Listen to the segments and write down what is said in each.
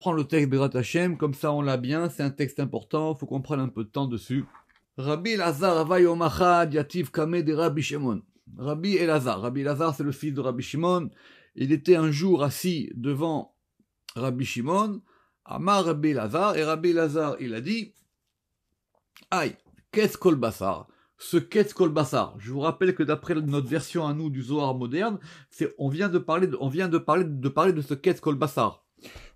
Prends le texte Bezrat Hashem, comme ça on l'a bien, c'est un texte important, faut qu'on prenne un peu de temps dessus. Rabbi Elazar Ava Yom Achad Yativ Kameh de Rabbi Shimon. Rabbi Elazar c'est le fils de Rabbi Shimon, il était un jour assis devant Rabbi Shimon, Amar Rabbi Elazar, et Rabbi Elazar il a dit, aïe, qu'est-ce kol basar? Ce qu'est-ce kol basar? Je vous rappelle que d'après notre version à nous du Zohar moderne, on vient de parler de ce qu'est-ce kol basar.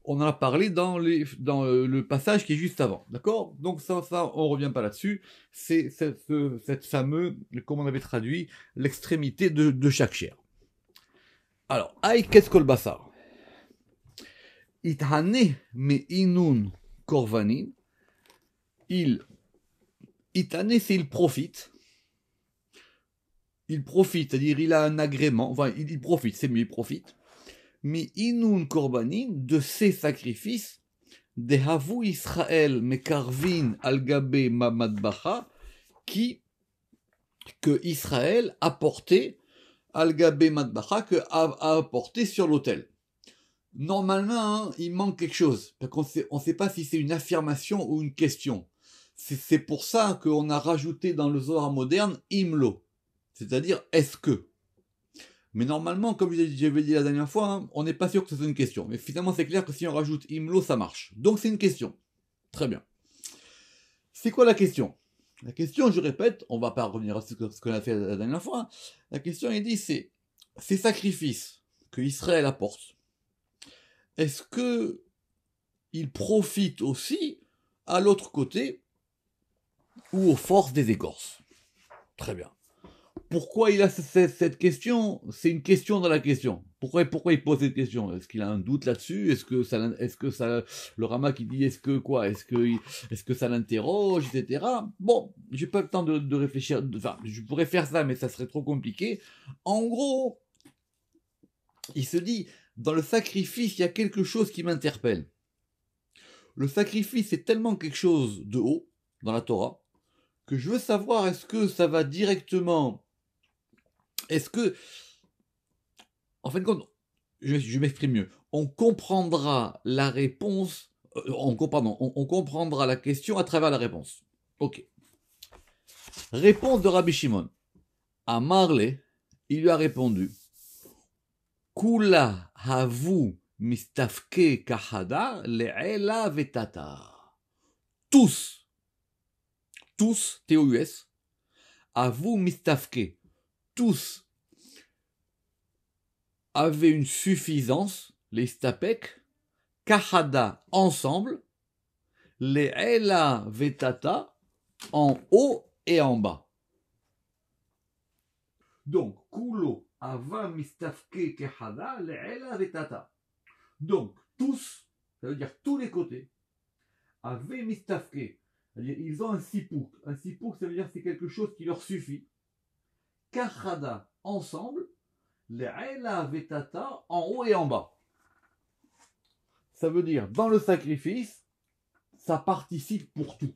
On en a parlé dans le passage qui est juste avant, d'accord? Donc ça, on revient pas là-dessus. C'est cette fameuse, comme on avait traduit, l'extrémité de chaque chair. Alors, aïe, qu'est-ce kol basar? Ithane me inun korvanin. Ithane, c'est il profite. Il profite, c'est-à-dire il a un agrément. Enfin, il profite, c'est mieux, il profite. Mais inun korbanin, de ces sacrifices, de havu Israël mekarvin al gabe madbacha, que Israël a porté al gabe madbacha, que a apporté sur l'autel. Normalement, hein, il manque quelque chose, parce qu'on ne sait pas si c'est une affirmation ou une question. C'est pour ça qu'on a rajouté dans le Zohar moderne imlo, c'est-à-dire est-ce que. Mais normalement, comme j'avais dit la dernière fois, hein, on n'est pas sûr que ce soit une question. Mais finalement, c'est clair que si on rajoute imlo, ça marche. Donc c'est une question. Très bien. C'est quoi la question? La question, je répète, on ne va pas revenir à ce qu'on a fait la dernière fois. La question, il dit, c'est ces sacrifices que Israël apporte. Est-ce que il profite aussi à l'autre côté ou aux forces des écorces? Très bien. Pourquoi il a cette question? C'est une question dans la question. Pourquoi il pose cette question? Est-ce qu'il a un doute là-dessus? Est-ce que ça, le Rama qui dit est-ce que ça l'interroge, etc. Bon, j'ai pas le temps de réfléchir. Enfin, je pourrais faire ça, mais ça serait trop compliqué. En gros, il se dit dans le sacrifice, il y a quelque chose qui m'interpelle. Le sacrifice est tellement quelque chose de haut dans la Torah que je veux savoir est-ce que ça va directement. Est-ce que, en fin de compte, je m'exprime mieux, on comprendra la réponse, on comprendra la question à travers la réponse. Ok. Réponse de Rabbi Shimon. À Marley, il lui a répondu, Kula havu mistafke kahada le'ela vetata. Tous, T-O-U-S, havu mistafke, tous avaient une suffisance, les stapek, kahada ensemble, les ela vetata en haut et en bas. Donc, kulo ava mistafke kahada, les ela vetata. Donc, tous, ça veut dire tous les côtés, avaient mistafke, c'est-à-dire ils ont un sipouk. Un sipouk, ça veut dire c'est quelque chose qui leur suffit. Kahada ensemble, Le'ela vetata, en haut et en bas. Ça veut dire, dans le sacrifice, ça participe pour tout.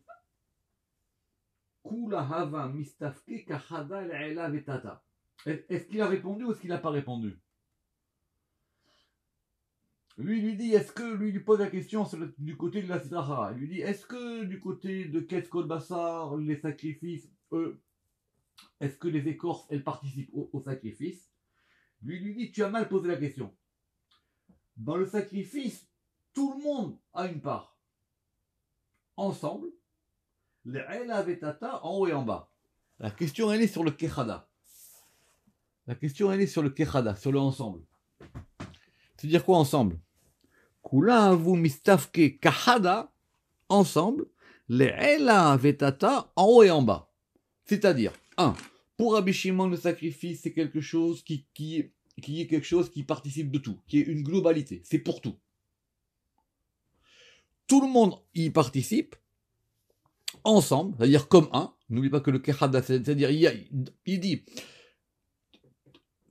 Kula hava mistafke kahada le'ela vetata. Est-ce qu'il a répondu ou est-ce qu'il n'a pas répondu? Lui dit, est-ce que, lui pose la question du côté de la Sidra. Il lui dit, est-ce que du côté de Keskol Bassar, les sacrifices, est-ce que les écorces, elles participent au sacrifice? Lui dit, tu as mal posé la question. Dans le sacrifice, tout le monde a une part. Ensemble, les Ela Vetata en haut et en bas. La question, elle est sur le Kechada. La question, elle est sur le Kechada, sur le ensemble. C'est-à-dire quoi ensemble? Kula avu mistafke kahada, ensemble, les Ela Vetata en haut et en bas. C'est-à-dire, 1. Pour Rabbi Shimon, le sacrifice, c'est quelque chose qui est quelque chose qui participe de tout, qui est une globalité, c'est pour tout. Tout le monde y participe, ensemble, c'est-à-dire comme un. N'oublie pas que le Kechada, c'est-à-dire, il dit,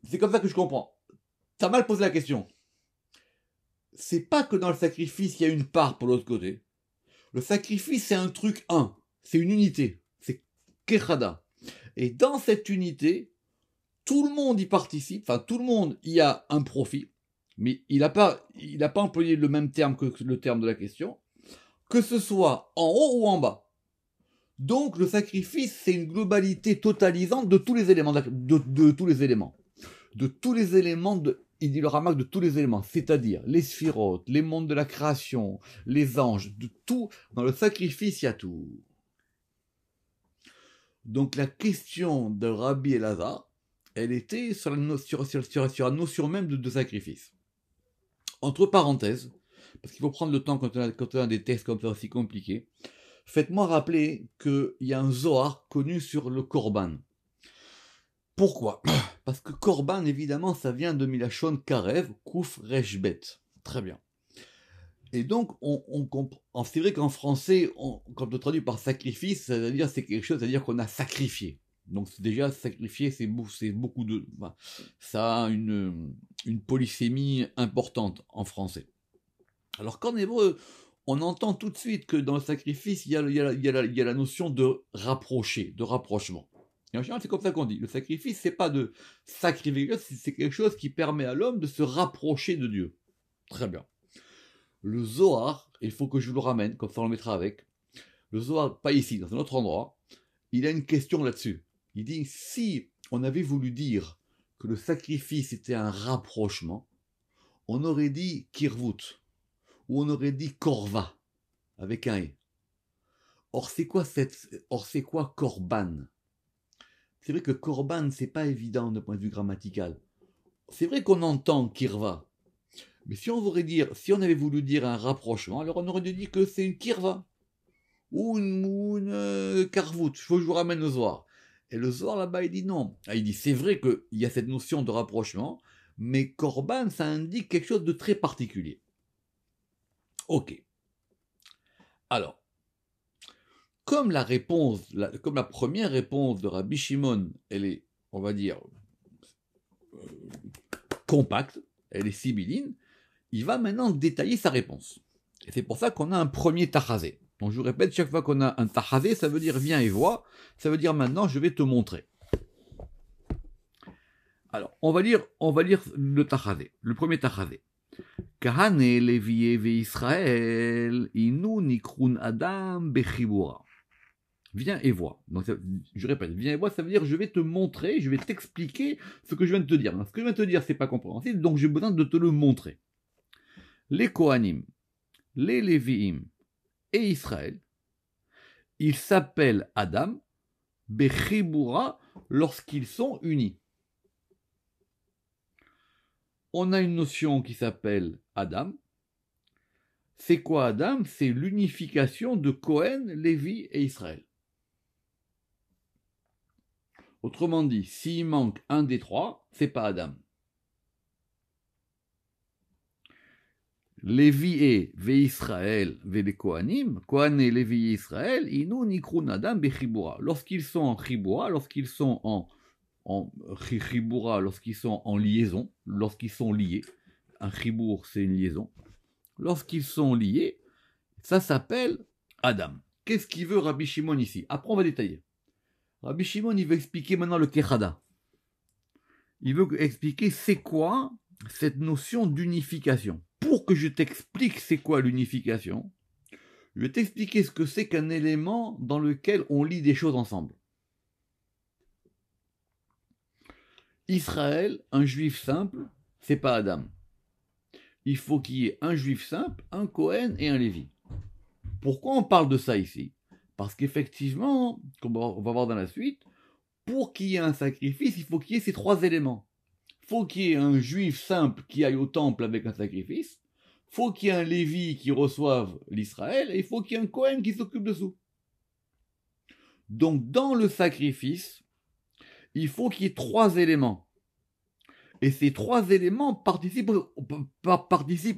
c'est comme ça que je comprends. T'as mal posé la question. C'est pas que dans le sacrifice, il y a une part pour l'autre côté. Le sacrifice, c'est un truc un, c'est une unité, c'est Kechada. Et dans cette unité, tout le monde y participe, enfin tout le monde y a un profit, mais il n'a pas employé le même terme que le terme de la question, que ce soit en haut ou en bas. Donc le sacrifice, c'est une globalité totalisante de tous les éléments, de tous les éléments. De tous les éléments, il dit le Ramak de tous les éléments, c'est-à-dire les sphirotes, les mondes de la création, les anges, de tout. Dans le sacrifice, il y a tout. Donc la question de Rabbi Elazar, elle était sur la notion même de sacrifice. Entre parenthèses, parce qu'il faut prendre le temps quand on a des textes comme ça aussi compliqués, faites-moi rappeler qu'il y a un Zohar connu sur le Korban. Pourquoi? Parce que Korban, évidemment, ça vient de Milachon Karev, Kouf Reshbet. Très bien. Et donc, on comprend. C'est vrai qu'en français, quand on traduit par sacrifice, c'est-à-dire c'est quelque chose, c'est-à-dire qu'on a sacrifié. Donc déjà, sacrifier, c'est beaucoup de... Enfin, ça a une polysémie importante en français. Alors qu'en hébreu, on entend tout de suite que dans le sacrifice, il y a la notion de rapprocher, de rapprochement. Et en général, c'est comme ça qu'on dit. Le sacrifice, c'est pas de sacrifier, c'est quelque chose qui permet à l'homme de se rapprocher de Dieu. Très bien. Le Zohar, il faut que je vous le ramène, comme ça on le mettra avec. Le Zohar, pas ici, dans un autre endroit, il a une question là-dessus. Il dit, si on avait voulu dire que le sacrifice était un rapprochement, on aurait dit kirvut, ou on aurait dit korva, avec un et. Or c'est quoi korban? C'est vrai que korban, c'est pas évident d'un point de vue grammatical. C'est vrai qu'on entend kirva, mais si on avait voulu dire un rapprochement, alors on aurait dit que c'est une kirva, ou une karvout. Il faut que je vous ramène le Zohar. Et le Zohar là-bas, il dit non. Il dit c'est vrai qu'il y a cette notion de rapprochement, mais korban, ça indique quelque chose de très particulier. Ok. Alors, comme la première réponse de Rabbi Shimon, elle est, on va dire, compacte, elle est sibylline, il va maintenant détailler sa réponse. Et c'est pour ça qu'on a un premier tachazé. Donc je vous répète, chaque fois qu'on a un tachazé, ça veut dire viens et vois, ça veut dire maintenant je vais te montrer. Alors, on va lire le tachazé, le premier tachazé. Kahane Levi ve Israël, inu nikrun adam bechibura. Viens et vois. Donc, je répète, viens et vois, ça veut dire je vais te montrer, je vais t'expliquer ce que je viens de te dire. Donc, ce que je viens de te dire, c'est pas compréhensible, donc j'ai besoin de te le montrer. Les Kohanim, les Lévi'im et Israël, ils s'appellent Adam, Bechibura, lorsqu'ils sont unis. On a une notion qui s'appelle Adam. C'est quoi Adam? C'est l'unification de Cohen, Lévi et Israël. Autrement dit, s'il manque un des trois, c'est pas Adam. Lévi et Israël les Kohanim, Kohan et Lévi et Israël, inu nikrun Adam bechibura. Lorsqu'ils sont en chibura, lorsqu'ils sont en chibura, lorsqu'ils sont en liaison, lorsqu'ils sont liés. Un chibour, c'est une liaison. Lorsqu'ils sont liés, ça s'appelle Adam. Qu'est-ce qu'il veut Rabbi Shimon ici? Après, on va détailler. Rabbi Shimon, il veut expliquer maintenant le Kechada. Il veut expliquer c'est quoi cette notion d'unification. Pour que je t'explique c'est quoi l'unification, je vais t'expliquer ce que c'est qu'un élément dans lequel on lit des choses ensemble. Israël, un juif simple, c'est pas Adam. Il faut qu'il y ait un juif simple, un Cohen et un Lévi. Pourquoi on parle de ça ici? Parce qu'effectivement, comme on va voir dans la suite, pour qu'il y ait un sacrifice, il faut qu'il y ait ces trois éléments. Il faut qu'il y ait un juif simple qui aille au temple avec un sacrifice, il faut qu'il y ait un Lévi qui reçoive l'Israël, et il faut qu'il y ait un Cohen qui s'occupe de tout. Donc dans le sacrifice, il faut qu'il y ait trois éléments. Et ces trois éléments participent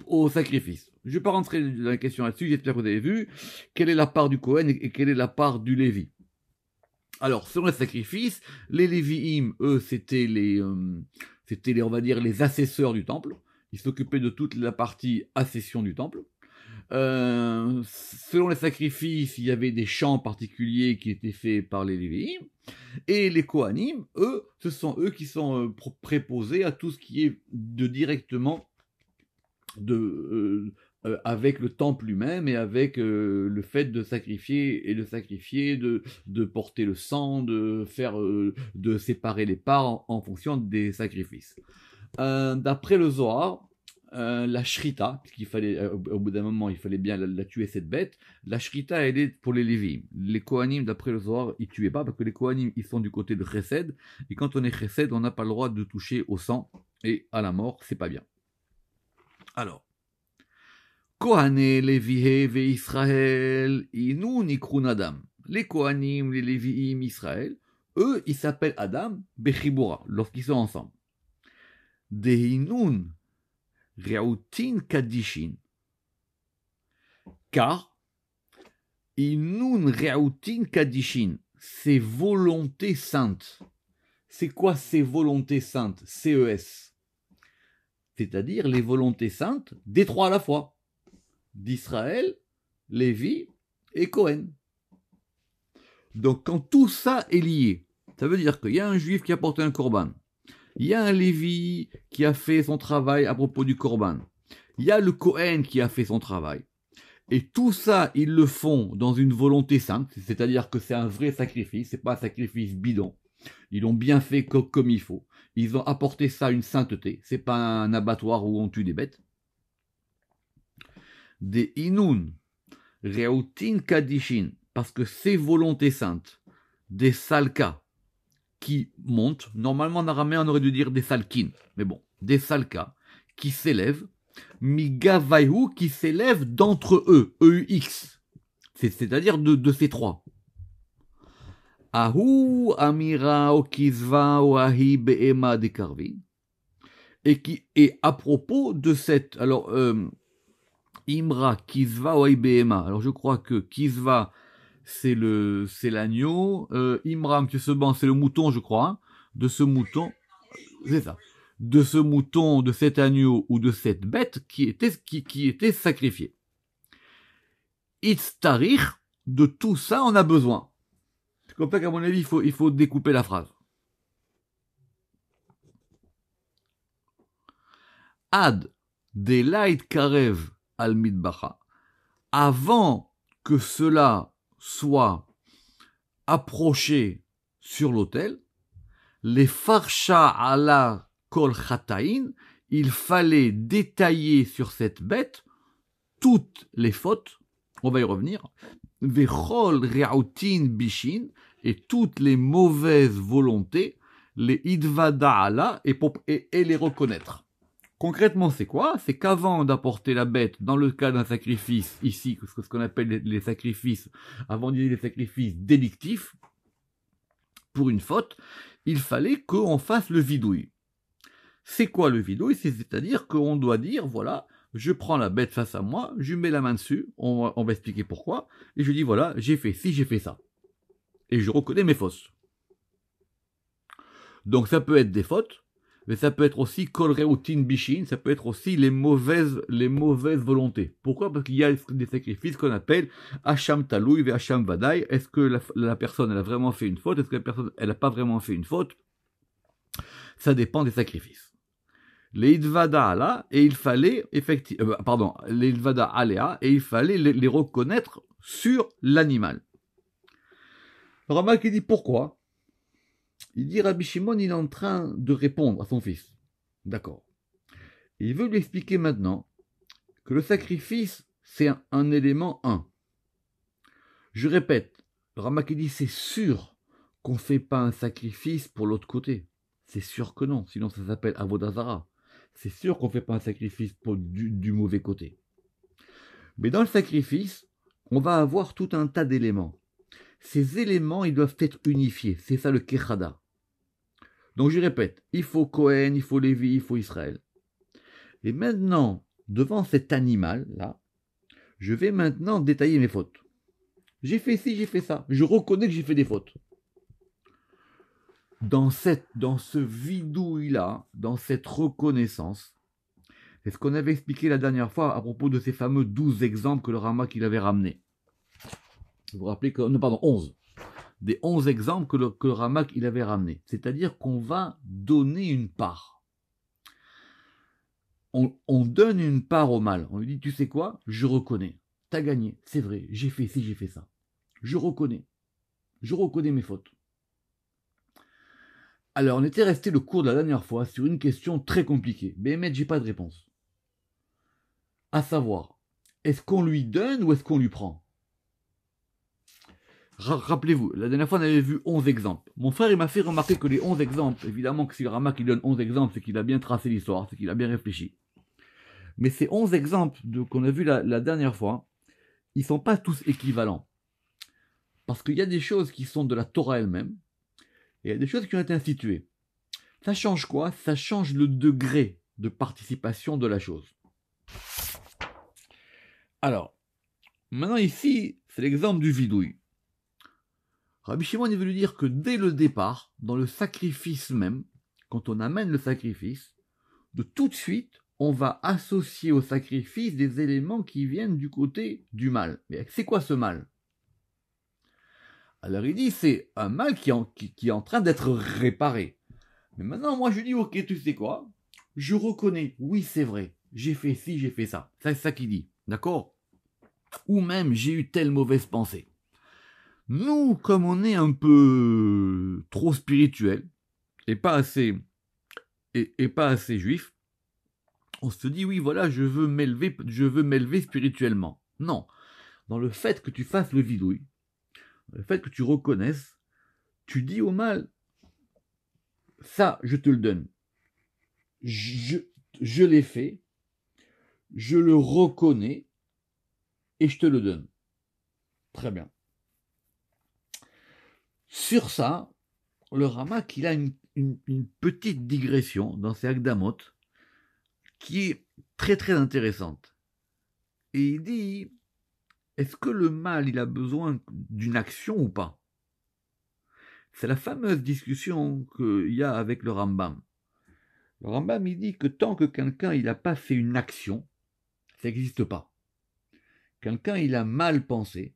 au sacrifice. Je ne vais pas rentrer dans la question là-dessus, j'espère que vous avez vu quelle est la part du Cohen et quelle est la part du Lévi. Alors, selon les sacrifices, les Lévi'im, eux, c'était on va dire, les assesseurs du temple. Ils s'occupaient de toute la partie accession du temple. Selon les sacrifices, il y avait des chants particuliers qui étaient faits par les Lévi'im. Et les Kohanim, eux, ce sont eux qui sont préposés à tout ce qui est directement avec le temple lui-même et avec le fait de sacrifier de porter le sang, de séparer les parts en fonction des sacrifices. D'après le Zohar, la shrita, puisqu'il fallait, au bout d'un moment, il fallait bien la tuer cette bête. La shrita, elle est pour les Lévi'im. Les Kohanim, d'après le Zohar, ils tuaient pas, parce que les Kohanim, ils sont du côté de Chesed, et quand on est Chesed, on n'a pas le droit de toucher au sang, et à la mort, c'est pas bien. Alors, Kohane, Lévi'é, ve Israël, inu nikrun Adam. Les Kohanim, les Lévi'im, Israël, eux, ils s'appellent Adam, Bechibura, lorsqu'ils sont ensemble. Dehinun, Reautin Kadishin. Car, Inun Reautin Kadishin, c'est volonté sainte. C'est quoi ces volontés saintes? CES. C'est-à-dire les volontés saintes des trois à la fois. D'Israël, Lévi et Cohen. Donc quand tout ça est lié, ça veut dire qu'il y a un juif qui a porté un korban. Il y a un Lévi qui a fait son travail à propos du Corban. Il y a le Kohen qui a fait son travail. Et tout ça, ils le font dans une volonté sainte, c'est-à-dire que c'est un vrai sacrifice, c'est pas un sacrifice bidon. Ils l'ont bien fait comme il faut. Ils ont apporté ça une sainteté. C'est pas un abattoir où on tue des bêtes. Des inun, reutin kadishin, parce que ces volontés saintes, des salkas, qui montent, normalement en araméen on aurait dû dire des salkin, mais bon, des salkas, qui s'élèvent, migavayu, qui s'élèvent d'entre eux, EUX, c'est-à-dire de ces trois. Ahu amira okizva oahi be'ema de karvin, et à propos de cette, alors, imra kizva oahi be'ema, alors je crois que kizva, c'est l'agneau. Imra, M. Seban, c'est le mouton, je crois. Hein. De ce mouton, c'est ça. De ce mouton, de cet agneau ou de cette bête qui était sacrifié. Itztarich, de tout ça, on a besoin. C'est comme ça qu'à mon avis, il faut découper la phrase. Ad delait karev al midbacha. Avant que cela soit approché sur l'autel, les farsha ala kol chataïn, il fallait détailler sur cette bête toutes les fautes, on va y revenir, vechol reautin bishin, et toutes les mauvaises volontés, les idvada ala, et les reconnaître. Concrètement, c'est quoi? C'est qu'avant d'apporter la bête, dans le cas d'un sacrifice, ici, ce qu'on appelle les sacrifices, avant d'y aller les sacrifices délictifs, pour une faute, il fallait qu'on fasse le vidouille. C'est quoi le vidouille? C'est-à-dire qu'on doit dire, voilà, je prends la bête face à moi, je mets la main dessus, on va expliquer pourquoi, et je dis, voilà, j'ai fait ci, j'ai fait ça. Et je reconnais mes fautes. Donc ça peut être des fautes, mais ça peut être aussi kol reutin bishin, ça peut être aussi les mauvaises volontés. Pourquoi? Parce qu'il y a des sacrifices qu'on appelle hacham taloui ve hacham vadaï. Est-ce que la personne elle a vraiment fait une faute? Est-ce que la personne elle n'a pas vraiment fait une faute? Ça dépend des sacrifices. Les idvada ala, et il fallait effectivement, les idvada alea, et il fallait les reconnaître sur l'animal. Rama qui dit pourquoi? Il dit Rabbi Shimon, il est en train de répondre à son fils. D'accord. Il veut lui expliquer maintenant que le sacrifice, c'est un élément 1. Je répète, Rama qui dit c'est sûr qu'on ne fait pas un sacrifice pour l'autre côté. C'est sûr que non, sinon ça s'appelle Avodazara. C'est sûr qu'on ne fait pas un sacrifice pour du mauvais côté. Mais dans le sacrifice, on va avoir tout un tas d'éléments. Ces éléments, ils doivent être unifiés. C'est ça le Kechada. Donc je répète, il faut Cohen, il faut Lévi, il faut Israël. Et maintenant, devant cet animal-là, je vais maintenant détailler mes fautes. J'ai fait ci, j'ai fait ça. Je reconnais que j'ai fait des fautes. Dans ce vidouille-là, dans cette reconnaissance, c'est ce qu'on avait expliqué la dernière fois à propos de ces fameux 12 exemples que le Rama qu'il avait ramenés. Vous vous rappelez que... Non, pardon, 11. Des 11 exemples que le Ramak il avait ramenés. C'est-à-dire qu'on va donner une part. on donne une part au mal. On lui dit, tu sais quoi, je reconnais. T'as gagné, c'est vrai, j'ai fait ci, j'ai fait ça. Je reconnais mes fautes. Alors, on était resté le cours de la dernière fois sur une question très compliquée. Mais j'ai pas de réponse. À savoir, est-ce qu'on lui donne ou est-ce qu'on lui prend? Rappelez-vous, la dernière fois on avait vu 11 exemples. Mon frère il m'a fait remarquer que les 11 exemples, évidemment que si le Rama qui donne 11 exemples, c'est qu'il a bien tracé l'histoire, c'est qu'il a bien réfléchi. Mais ces 11 exemples qu'on a vus la dernière fois, ils ne sont pas tous équivalents. Parce qu'il y a des choses qui sont de la Torah elle-même, et il y a des choses qui ont été instituées. Ça change quoi? Ça change le degré de participation de la chose. Alors, maintenant ici, c'est l'exemple du vidouille. Rabbi Shimon il veut lui dire que dès le départ, dans le sacrifice même, quand on amène le sacrifice, de tout de suite, on va associer au sacrifice des éléments qui viennent du côté du mal. Mais c'est quoi ce mal? Alors il dit c'est un mal qui est en train d'être réparé. Mais maintenant moi je dis ok tu sais quoi? Je reconnais, oui c'est vrai, j'ai fait ci, j'ai fait ça. C'est ça qu'il dit, d'accord? Ou même j'ai eu telle mauvaise pensée. Nous, comme on est un peu trop spirituel et pas assez juif, on se dit oui voilà je veux m'élever spirituellement. Non, dans le fait que tu fasses le vidouille, le fait que tu reconnaisses, tu dis au mal ça je te le donne, je l'ai fait, je le reconnais et je te le donne. Très bien. Sur ça, le Ramak il a une petite digression dans ses Akdamot qui est très très intéressante. Et il dit, est-ce que le mal il a besoin d'une action ou pas? C'est la fameuse discussion qu'il y a avec le Rambam. Le Rambam il dit que tant que quelqu'un il n'a pas fait une action, ça n'existe pas. Quelqu'un il a mal pensé,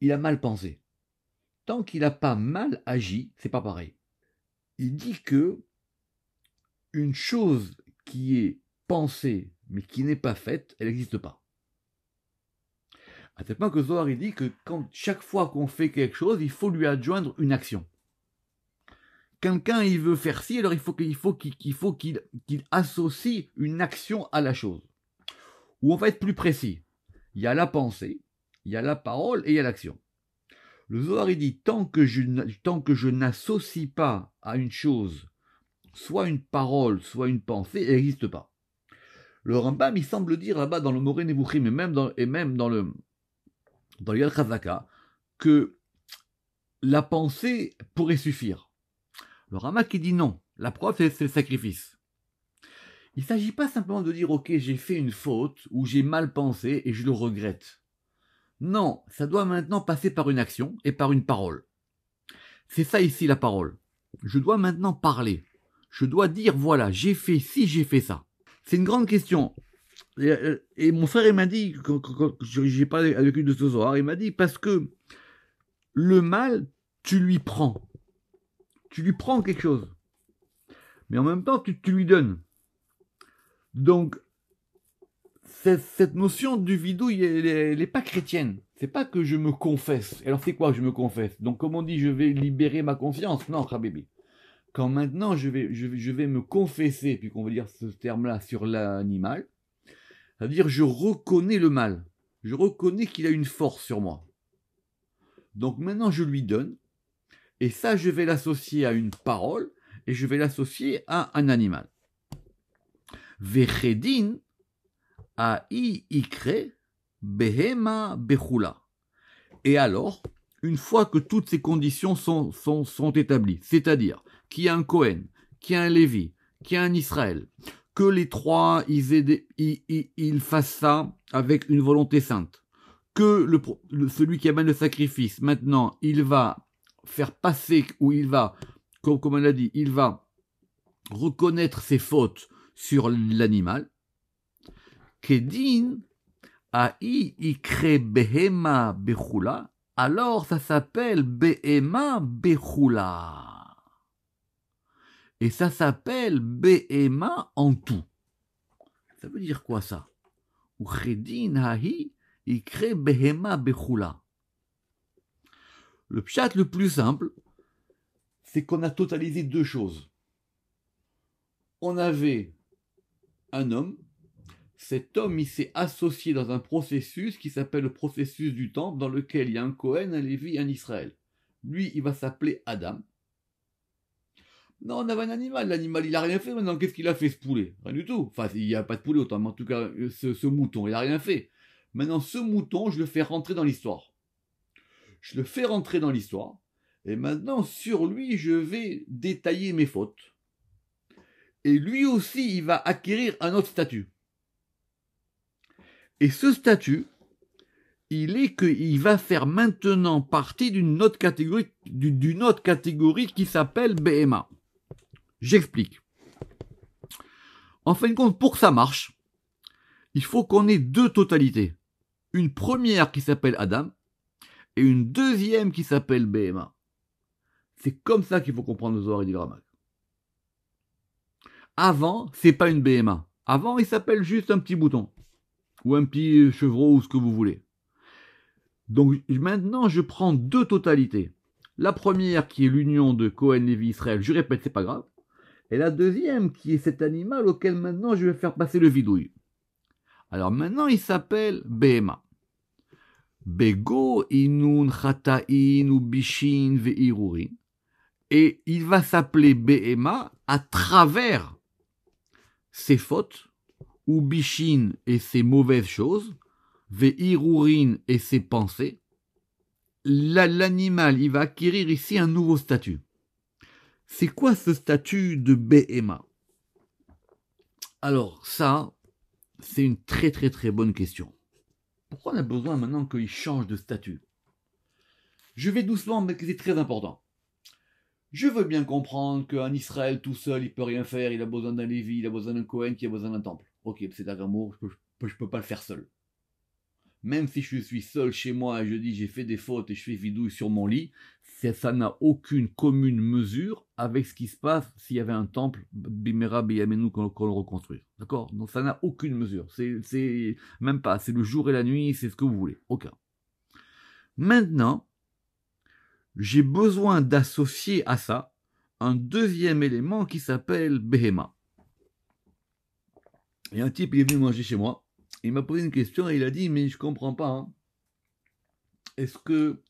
il a mal pensé. Tant qu'il n'a pas mal agi, c'est pas pareil. Il dit que une chose qui est pensée mais qui n'est pas faite, elle n'existe pas. À tel point que Zohar il dit que chaque fois qu'on fait quelque chose, il faut lui adjoindre une action. Quelqu'un il veut faire ci, alors il faut qu'il associe une action à la chose. Ou on va être plus précis. Il y a la pensée, il y a la parole et il y a l'action. Le Zohar il dit tant que je n'associe pas à une chose soit une parole, soit une pensée, elle n'existe pas. Le Rambam il semble dire là-bas dans le Moreh Nevuchim et même dans le Yad Chazaka que la pensée pourrait suffire. Le Rambam qui dit non, la preuve c'est le sacrifice. Il ne s'agit pas simplement de dire ok j'ai fait une faute ou j'ai mal pensé et je le regrette. Non, ça doit maintenant passer par une action et par une parole. C'est ça ici la parole. Je dois maintenant parler. Je dois dire voilà j'ai fait ci, j'ai fait ça. C'est une grande question. Et mon frère il m'a dit quand j'ai parlé avec lui de ce soir, il m'a dit parce que le mal tu lui prends quelque chose, mais en même temps tu lui donnes. Donc cette notion du vidouille elle n'est pas chrétienne. C'est pas que je me confesse. Alors c'est quoi je me confesse? Donc comme on dit je vais libérer ma conscience? Non, Khabébi. Quand maintenant je vais me confesser, puis qu'on va dire ce terme-là sur l'animal, c'est-à-dire je reconnais le mal. Je reconnais qu'il a une force sur moi. Donc maintenant je lui donne, et ça je vais l'associer à une parole, et je vais l'associer à un animal. Vechedin a ikre behema bechula. Et alors, une fois que toutes ces conditions sont établies, c'est-à-dire qu'il y a un Cohen, qu'il y a un Lévi, qu'il y a un Israël, que les trois ils fassent ça avec une volonté sainte, que celui qui amène le sacrifice, maintenant, il va faire passer, ou il va, comme on l'a dit, il va reconnaître ses fautes sur l'animal. Kedin a ikre behema bechula, alors ça s'appelle behema bechula. Et ça s'appelle Behema en tout. Ça veut dire quoi ça? Uchedin hahi ikre Behema bechula. Le pshat le plus simple, c'est qu'on a totalisé deux choses. On avait un homme, cet homme il s'est associé dans un processus qui s'appelle le processus du temple, dans lequel il y a un Kohen, un Lévi, un Israël. Lui, il va s'appeler Adam. Non, on avait un animal, l'animal il a rien fait maintenant, qu'est-ce qu'il a fait ce poulet? Rien du tout. Enfin, il n'y a pas de poulet autant, mais en tout cas, ce mouton, il a rien fait. Maintenant, ce mouton, je le fais rentrer dans l'histoire. Je le fais rentrer dans l'histoire, et maintenant, sur lui, je vais détailler mes fautes. Et lui aussi, il va acquérir un autre statut. Et ce statut, il est qu'il va faire maintenant partie d'une autre catégorie qui s'appelle Behema. J'explique. En fin de compte, pour que ça marche, il faut qu'on ait deux totalités. Une première qui s'appelle Adam et une deuxième qui s'appelle Behema. C'est comme ça qu'il faut comprendre le Zohar et le Ramak. Avant, c'est pas une Behema. Avant, il s'appelle juste un petit mouton. Ou un petit chevreau ou ce que vous voulez. Donc maintenant, je prends deux totalités. La première qui est l'union de Kohen, Lévi, Israël. Je répète, c'est pas grave. Et la deuxième qui est cet animal auquel maintenant je vais faire passer le vidouille. Alors maintenant il s'appelle Behema. Bego inun chata'in ou bishin ve'irurin. Et il va s'appeler Behema à travers ses fautes, ou bishin et ses mauvaises choses, ve'irurin et ses pensées. L'animal, il va acquérir ici un nouveau statut. C'est quoi ce statut de Behema? Alors ça, c'est une très très très bonne question. Pourquoi on a besoin maintenant qu'il change de statut? Je vais doucement, mais c'est très important. Je veux bien comprendre qu'en Israël tout seul, il peut rien faire, il a besoin d'un Lévi, il a besoin d'un Kohen, qui a besoin d'un temple. Ok, c'est d'amour, je peux pas le faire seul. Même si je suis seul chez moi et je dis j'ai fait des fautes et je fais vidouille sur mon lit, ça n'a aucune commune mesure avec ce qui se passe s'il y avait un temple, Bimera Biyamenu, qu'on le reconstruit. D'accord? Donc ça n'a aucune mesure. C'est même pas, c'est le jour et la nuit, c'est ce que vous voulez. Aucun. Maintenant, j'ai besoin d'associer à ça un deuxième élément qui s'appelle Behema. Il y a un type qui est venu manger chez moi. Il m'a posé une question et il a dit, mais je comprends pas, hein. Est-ce que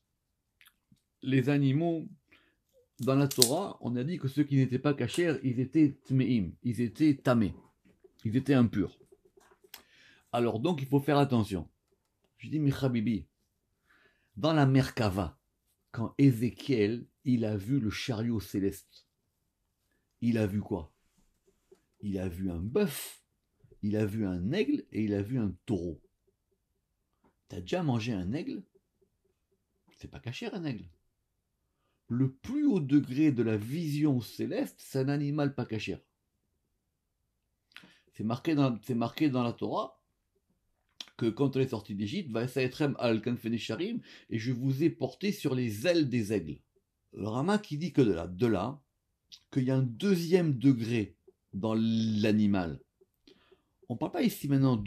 les animaux, dans la Torah, on a dit que ceux qui n'étaient pas cachers, ils étaient tmeim, ils étaient tamés, ils étaient impurs. Alors donc, il faut faire attention. Je dis, mais Habibi, dans la Merkava, quand Ézéchiel, il a vu le chariot céleste, il a vu quoi? Il a vu un bœuf, il a vu un aigle et il a vu un taureau. T'as déjà mangé un aigle? C'est pas caché un aigle. Le plus haut degré de la vision céleste, c'est un animal pas caché. C'est marqué dans la Torah que quand on est sorti d'Égypte, Vaesaetrem al kanfenesharim, et je vous ai porté sur les ailes des aigles. Le Rama qui dit que de là, qu'il y a un deuxième degré dans l'animal. On ne parle pas ici maintenant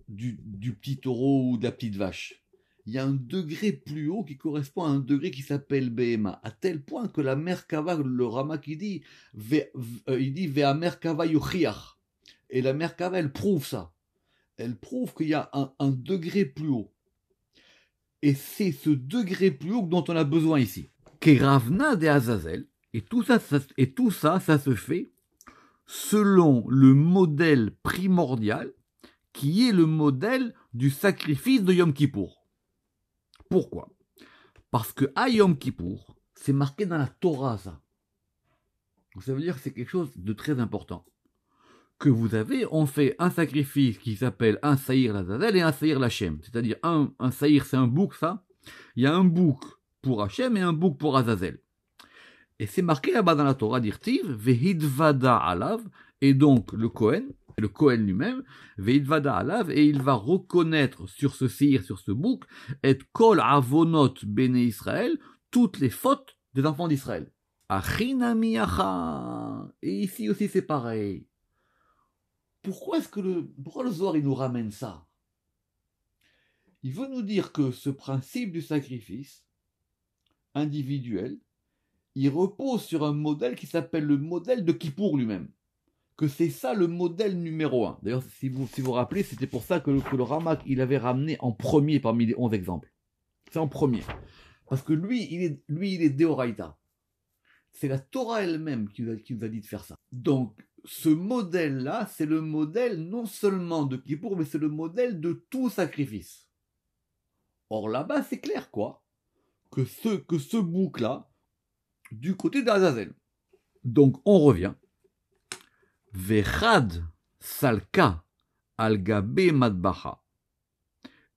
du petit taureau ou de la petite vache. Il y a un degré plus haut qui correspond à un degré qui s'appelle Behema, à tel point que la Merkava, le Rama qui dit, il dit Vea Merkava Yochiach. Et la Merkava, elle prouve ça. Elle prouve qu'il y a un degré plus haut. Et c'est ce degré plus haut dont on a besoin ici. Keravna de Azazel. Et tout ça, ça se fait selon le modèle primordial qui est le modèle du sacrifice de Yom Kippour. Pourquoi? Parce que à Yom Kippour, c'est marqué dans la Torah ça. Donc ça veut dire que c'est quelque chose de très important. Que on fait un sacrifice qui s'appelle un Saïr l'Azazel et un Saïr l'Hachem. C'est-à-dire un Saïr c'est un bouc ça. Il y a un bouc pour Hachem et un bouc pour Azazel. Et c'est marqué là-bas dans la Torah d'Irtiv, Vehidvada alav, et donc le Kohen lui-même, Vehidvada alav, et il va reconnaître sur ce sire, sur ce bouc, et kol avonot bene Israël, toutes les fautes des enfants d'Israël. Achinamiacha. Et ici aussi c'est pareil. Pourquoi le Zohar il nous ramène ça? Il veut nous dire que ce principe du sacrifice individuel, il repose sur un modèle qui s'appelle le modèle de Kippour lui-même. Que c'est ça le modèle numéro 1. D'ailleurs, si vous vous rappelez, c'était pour ça que le Ramak, il avait ramené en premier parmi les 11 exemples. C'est en premier. Parce que lui, il est Deoraita. C'est la Torah elle-même qui nous a dit de faire ça. Donc, ce modèle-là, c'est le modèle non seulement de Kippour, mais c'est le modèle de tout sacrifice. Or, là-bas, c'est clair, quoi. Que ce bouc-là, du côté d'Azazel. Donc, on revient. Vechad salka al gabe madbacha.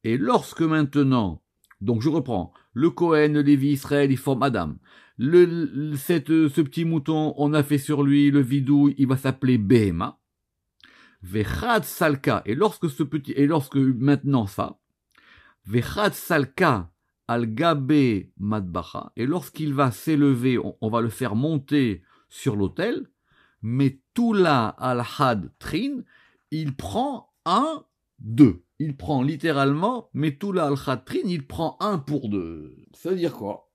Et lorsque maintenant, donc je reprends, le Kohen, le Lévi, Israël, ils forment Adam. Ce petit mouton, on a fait sur lui le vidouille, il va s'appeler Behema. Vechad salka. Et lorsque maintenant ça, Vechad salka al gabe madbacha. Et lorsqu'il va s'élever, on va le faire monter sur l'autel. Metula al-had trin, il prend 2. Il prend littéralement Metula al-had trin, il prend 1 pour 2. Ça veut dire quoi?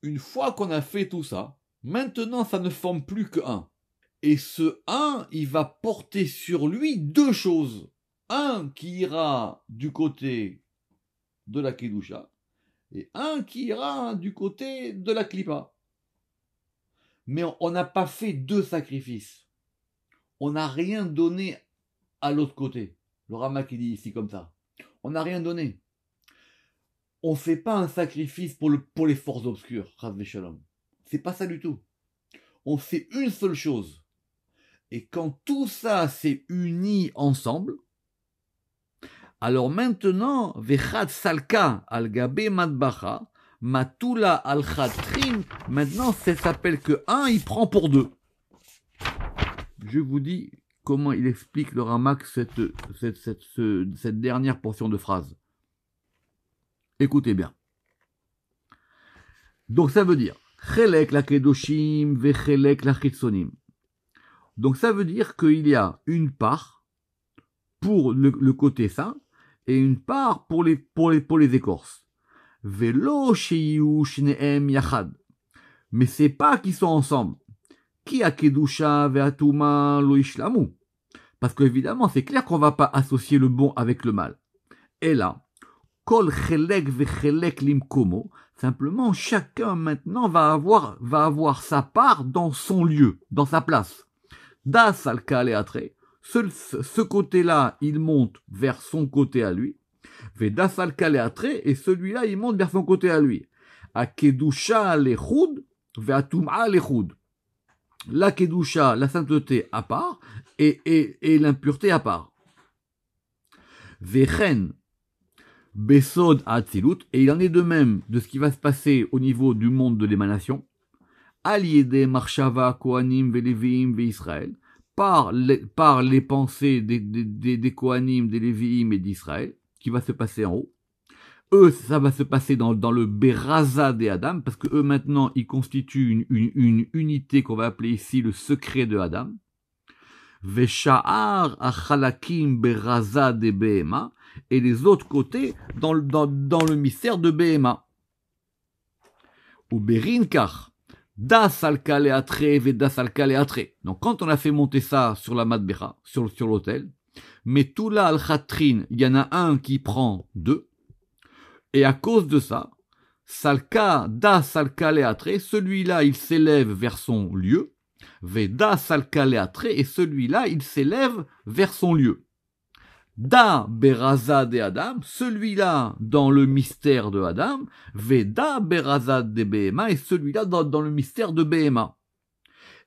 Une fois qu'on a fait tout ça, maintenant ça ne forme plus que 1. Et ce 1, il va porter sur lui 2 choses. Un qui ira du côté de la Kedusha et un qui ira du côté de la Klippa. Mais on n'a pas fait 2 sacrifices. On n'a rien donné à l'autre côté. Le Ramak il dit ici comme ça. On n'a rien donné. On ne fait pas un sacrifice pour les forces obscures, Chas v'Shalom. C'est pas ça du tout. On fait une seule chose. Et quand tout ça s'est uni ensemble, alors maintenant, Vechad salka al gabe madbacha, Matula al-Khatrim, maintenant ça s'appelle que 1, il prend pour 2. Je vous dis comment il explique le Ramak cette dernière portion de phrase. Écoutez bien. Donc ça veut dire Chelek la Kedoshim ve Chelek la Chitzonim. Donc ça veut dire qu'il y a une part pour le côté saint et une part pour les écorces. Velo sheyu shneem yachad. Mais c'est pas qu'ils sont ensemble. Ki a kedusha ve'atuma lo ishlamu. Parce qu'évidemment, c'est clair qu'on va pas associer le bon avec le mal. Et là, kol chelek ve'chelek limkomo. Simplement, chacun maintenant va avoir sa part dans son lieu, dans sa place. Das al kaleatre. Ce côté-là, il monte vers son côté à lui. Vedas al kaleatre, et celui-là, il monte vers son côté à lui. A kedusha lechud, ve'atum'a lechud. La kedusha, la sainteté à part, et l'impureté à part. Vechen, besod atzilut, et il en est de même de ce qui va se passer au niveau du monde de l'émanation. Aliede marshava kohanim ve'leviim ve'Israël, par les pensées des kohanim, des léviim et d'Israël, qui va se passer en haut. Eux, ça va se passer dans le Beraza des Adam, parce que eux maintenant, ils constituent une unité qu'on va appeler ici le secret de Adam. Vesha'ar achalakim Beraza de Behema, et les autres côtés dans le mystère de Behema. Ou Berinkar, Das al kaleatre vedas al kaleatre. Donc quand on a fait monter ça sur la Madbecha, sur l'autel, mais tout là al-Khatrin, il y en a un qui prend 2, et à cause de ça, Salka, Da Salka Leatre, celui-là il s'élève vers son lieu, Veda Salka Leatre, et celui-là il s'élève vers son lieu. Da Beraza de Adam, celui-là dans le mystère de Adam, Veda Beraza de Behema, et celui-là dans le mystère de Behema.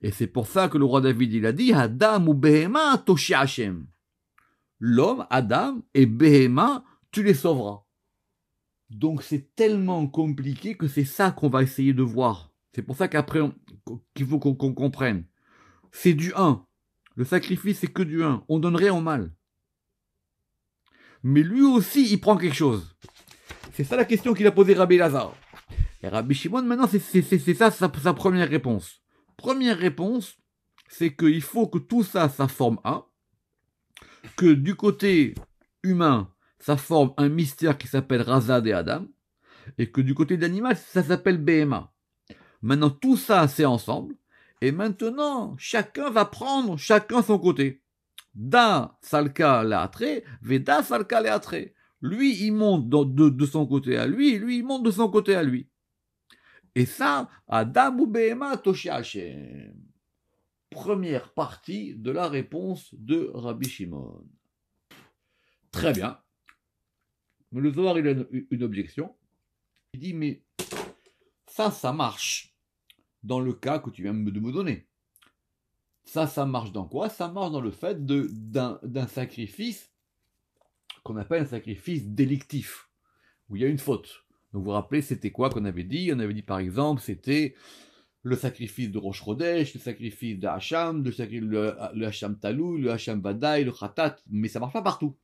Et c'est pour ça que le roi David il a dit Adam ou Behema Toshi Hashem. L'homme, Adam et Behema, tu les sauveras. Donc c'est tellement compliqué que c'est ça qu'on va essayer de voir. C'est pour ça qu'après, qu'il faut qu'on comprenne. C'est du 1. Le sacrifice, c'est que du 1. On donne rien au mal. Mais lui aussi, il prend quelque chose. C'est ça la question qu'il a posée Rabbi Lazare. Et Rabbi Shimon, maintenant, c'est ça sa première réponse. Première réponse, c'est qu'il faut que tout ça, ça forme un, que du côté humain, ça forme un mystère qui s'appelle Razad et Adam, et que du côté de l'animal, ça s'appelle Behema. Maintenant, tout ça, c'est ensemble, et maintenant, chacun va prendre chacun son côté. Da salka leatre, veda salka leatre. Lui, il monte de son côté à lui, et lui, il monte de son côté à lui. Et ça, Adam ou Behema Toshi Hashem. Première partie de la réponse de Rabbi Shimon. Très bien. Mais le Zohar, il a une objection. Il dit, mais ça marche dans le cas que tu viens de me donner. Ça marche dans quoi? Ça marche dans le fait d'un sacrifice qu'on appelle un sacrifice délictif, où il y a une faute. Donc vous vous rappelez, c'était quoi qu'on avait dit? On avait dit par exemple, c'était le sacrifice de Rosh Chodesh, le sacrifice de Hacham, le Hacham Talou, le Hacham Vadaï, le Khatat, mais ça marche pas partout.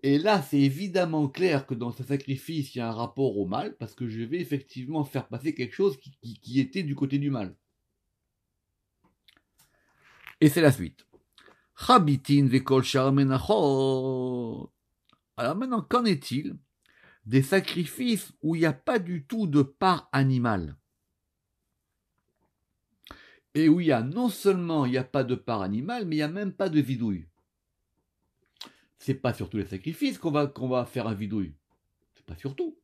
Et là, c'est évidemment clair que dans ce sacrifice, il y a un rapport au mal, parce que je vais effectivement faire passer quelque chose qui était du côté du mal. Et c'est la suite. Chabitin vekol shar menachot. Alors maintenant, qu'en est-il des sacrifices où il n'y a pas du tout de part animale? Et où il y a non seulement il n'y a pas de part animale, mais il n'y a même pas de vidouille. C'est pas sur tous les sacrifices qu'on va faire un vidouille. C'est pas sur tout.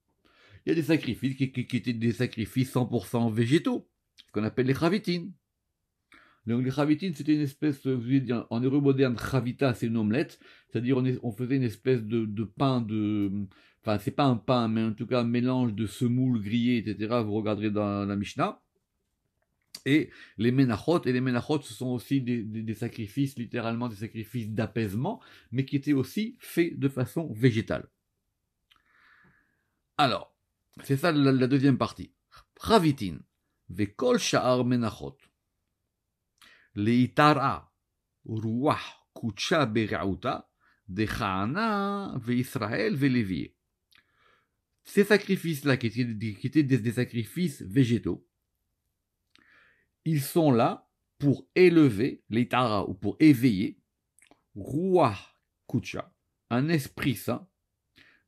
Il y a des sacrifices qui étaient des sacrifices 100% végétaux, ce qu'on appelle les chavitines. Donc les chavitines, c'était une espèce, en hébreu moderne, chavita, c'est une omelette, c'est-à-dire on faisait une espèce de pain enfin c'est pas un pain, mais en tout cas un mélange de semoule grillée, etc. Vous regarderez dans la Mishnah. Et les menachot, ce sont aussi des sacrifices, littéralement des sacrifices d'apaisement, mais qui étaient aussi faits de façon végétale. Alors, c'est ça la deuxième partie. Chavitin, vekol sha'ar menachot, leitara, ruach, kucha be'rauta, dechana, ve'Israël, ve'Lévié. Ces sacrifices-là, qui étaient des sacrifices végétaux, ils sont là pour élever, l'Itara, ou pour éveiller, Ruach Kucha, un esprit saint,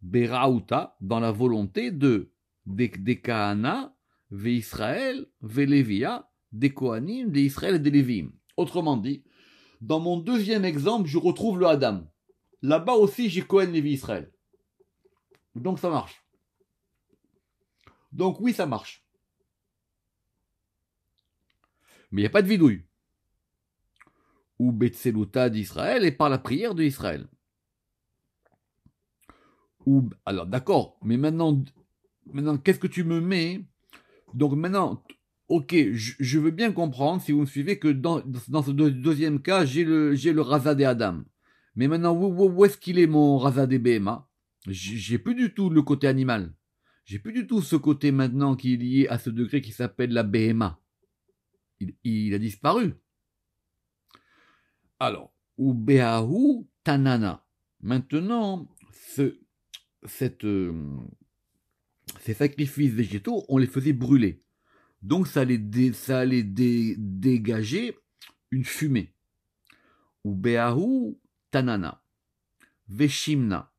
Berauta, dans la volonté des Kahana, Ve-Israël, Ve-Lévia, des Kohanim, des Israël et des Lévim. Autrement dit, dans mon deuxième exemple, je retrouve le Adam. Là-bas aussi, j'ai Kohen, Lévi, Israël. Donc ça marche. Donc oui, ça marche. Mais il n'y a pas de vidouille. Ou Betseluta d'Israël et par la prière d'Israël. Ou, alors d'accord, mais maintenant qu'est-ce que tu me mets? Donc maintenant, ok, je veux bien comprendre, si vous me suivez, que dans ce deuxième cas, j'ai le Razad et Adam. Mais maintenant, où est-ce qu'il est mon Razad et Behema? J'ai plus du tout le côté animal. J'ai plus du tout ce côté maintenant qui est lié à ce degré qui s'appelle la Behema. Il a disparu. Alors, ou Beahu Tanana. Maintenant, ces sacrifices végétaux, on les faisait brûler. Donc ça allait dégager une fumée. Ou Beahu Tanana. Veshimna.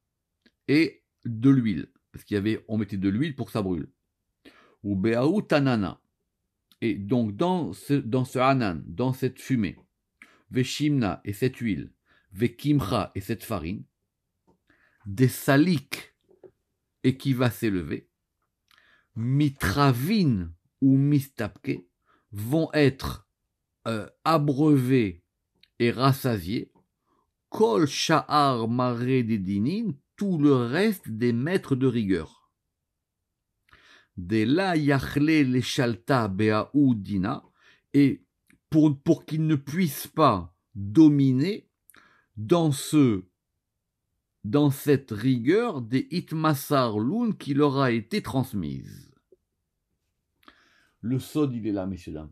Et de l'huile. Parce on mettait de l'huile pour que ça brûle. Ou Beahu Tanana. Et donc dans ce hanan, dans cette fumée, Veshimna et cette huile, Vekimcha et cette farine, des saliques et qui va s'élever, mitravin ou mistapke vont être abreuvés et rassasiés, kol sha'ar maré des dinin, tout le reste des maîtres de rigueur. De la yachle les shalta beaou dina, et pour qu'ils ne puissent pas dominer dans cette rigueur des Itmasar Loun qui leur a été transmise. Le sod, il est là, messieurs, dames.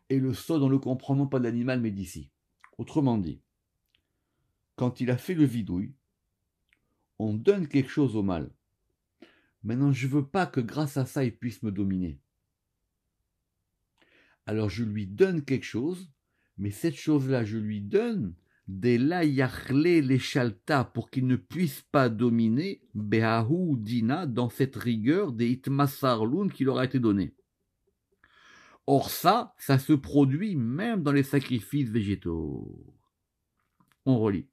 Et le sod, on le comprend non pas de l'animal, mais d'ici. Autrement dit, quand il a fait le vidouille, on donne quelque chose au mal. Maintenant, je ne veux pas que grâce à ça, il puisse me dominer. Alors, je lui donne quelque chose, mais cette chose-là, je lui donne des la yachle les shalta pour qu'il ne puisse pas dominer behahu dina dans cette rigueur des itmasarloun qui leur a été donnée. Or ça se produit même dans les sacrifices végétaux. On relit.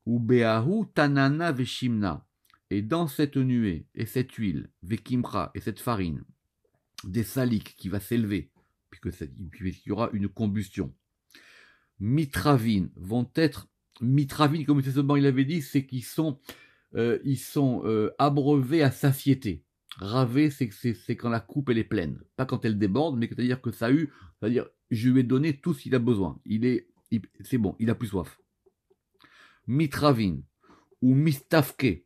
Ou behahu tanana veshimna. Et dans cette nuée et cette huile, vekimra et cette farine, des saliques qui va s'élever, puisqu'il y aura une combustion. Mitravin vont être, mitravin, comme c'est il avait dit, c'est qu'ils sont, abreuvés à satiété. Ravé, c'est quand la coupe elle est pleine, pas quand elle déborde, mais c'est-à-dire que c'est-à-dire je lui ai donné tout ce qu'il a besoin. C'est bon, il a plus soif. Mitravin ou mistafke.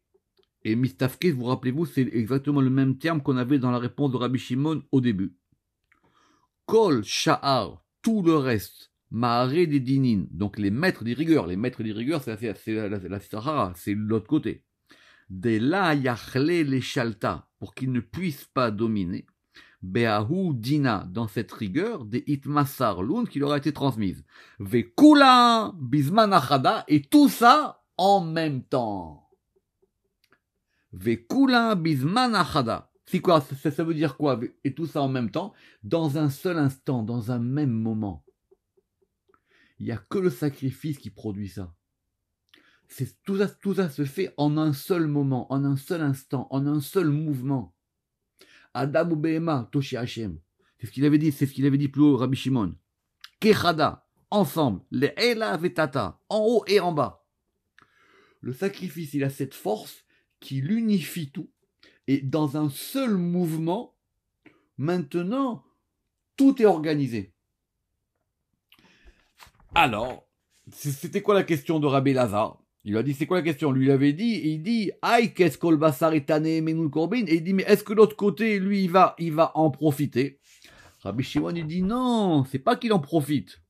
Et mistafke, vous rappelez-vous, c'est exactement le même terme qu'on avait dans la réponse de Rabbi Shimon au début. Kol sha'ar, tout le reste, ma'are des dinin, donc les maîtres des rigueurs. Les maîtres des rigueurs, c'est la Sahara, c'est l'autre côté. De la yachle les shalta, pour qu'ils ne puissent pas dominer. Beahu dina, dans cette rigueur, des itmasar loun qui leur a été transmise. Vekula bisman achada, et tout ça en même temps. Vekula bisman achada. C'est quoi? Ça veut dire quoi? Et tout ça en même temps, dans un seul instant, dans un même moment. Il n'y a que le sacrifice qui produit ça. Tout ça se fait en un seul moment, en un seul instant, en un seul mouvement. Adam ou Behema, Toshi Hashem. C'est ce qu'il avait dit plus haut, Rabbi Shimon. Kechada, ensemble, les Ela Vetata, en haut et en bas. Le sacrifice, il a cette force qui l'unifie tout. Et dans un seul mouvement, maintenant, tout est organisé. Alors, c'était quoi la question de Rabbi Lazare? Il lui a dit, c'est quoi la question? Lui, il avait dit, il dit, aïe, qu'est-ce que le basar est tanné, menul korbin? Et il dit, mais est-ce que l'autre côté, lui, il va en profiter? Rabbi Shimon, il dit, non, c'est pas qu'il en profite.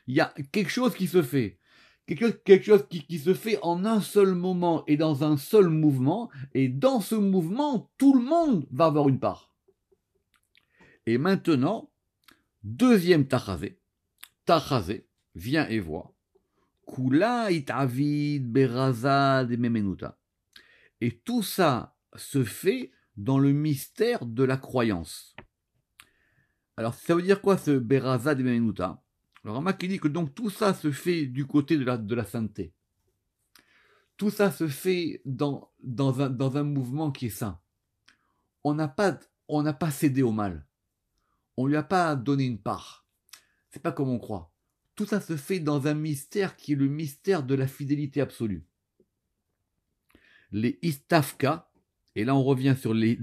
Il y a quelque chose qui se fait. Quelque chose qui se fait en un seul moment et dans un seul mouvement. Et dans ce mouvement, tout le monde va avoir une part. Et maintenant, deuxième tachazé. Tachazé, viens et vois. Kula itavid berazad et memenuta. Et tout ça se fait dans le mystère de la croyance. Alors, ça veut dire quoi ce berazad et memenuta? Alors, Ramak dit que donc tout ça se fait du côté de la sainteté. Tout ça se fait dans un mouvement qui est saint. On n'a pas cédé au mal. On lui a pas donné une part. C'est pas comme on croit. Tout ça se fait dans un mystère qui est le mystère de la fidélité absolue. Les istafka, et là on revient sur les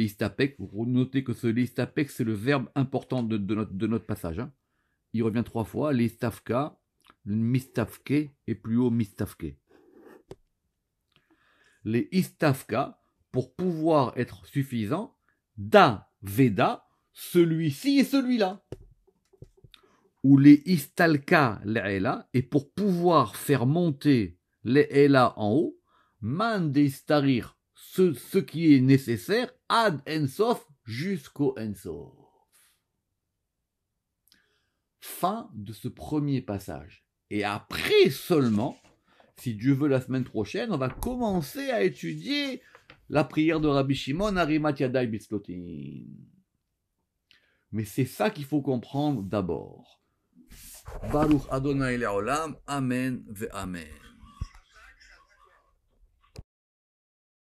istapek, vous notez que les istapek c'est le verbe important de notre passage. Hein. Il revient 3 fois, les istafka, le mistafke et plus haut mistafke. Les istafka, pour pouvoir être suffisants, da veda, celui-ci et celui-là. Ou les istalka le'ela, et pour pouvoir faire monter le'ela en haut, man de istarir, ce qui est nécessaire, ad ensof, jusqu'au ensof. Fin de ce premier passage. Et après seulement, si Dieu veut la semaine prochaine, on va commencer à étudier la prière de Rabbi Shimon Arimat Yadai Bitzlotin. Mais c'est ça qu'il faut comprendre d'abord. Baruch Adonai Le'olam, Amen ve Amen.